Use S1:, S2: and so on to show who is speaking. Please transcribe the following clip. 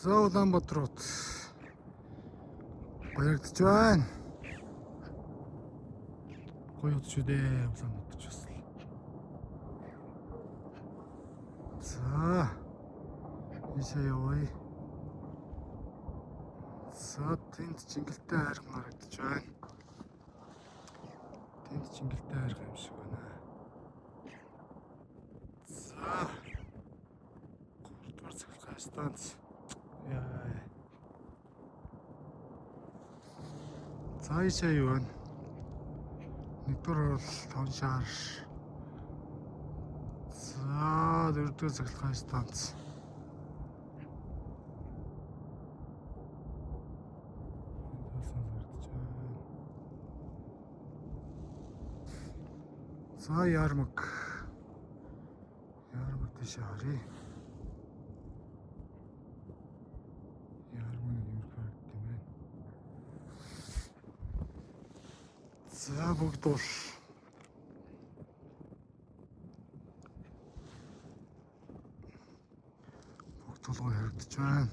S1: За Улаанбаатарууд баярдаж байна. Гоё шүү дээ Улаанбаатарч бас. За ийшээ явъя. За тэнд чингэлтэй хайрхан харагдаж байна. Тэнд чингэлтэй хайрхан юм шиг байна. За 3 дугаар цахилгаан станц. Яа. За ийшээ юу вэ? 1-р бол 5 шар. За 4-р цахилгаан станц. За Ярмаг тийш харъя. Ярмаг юм харагдсан байна. За Богдуул. Богдуул гоё харагдаж байна.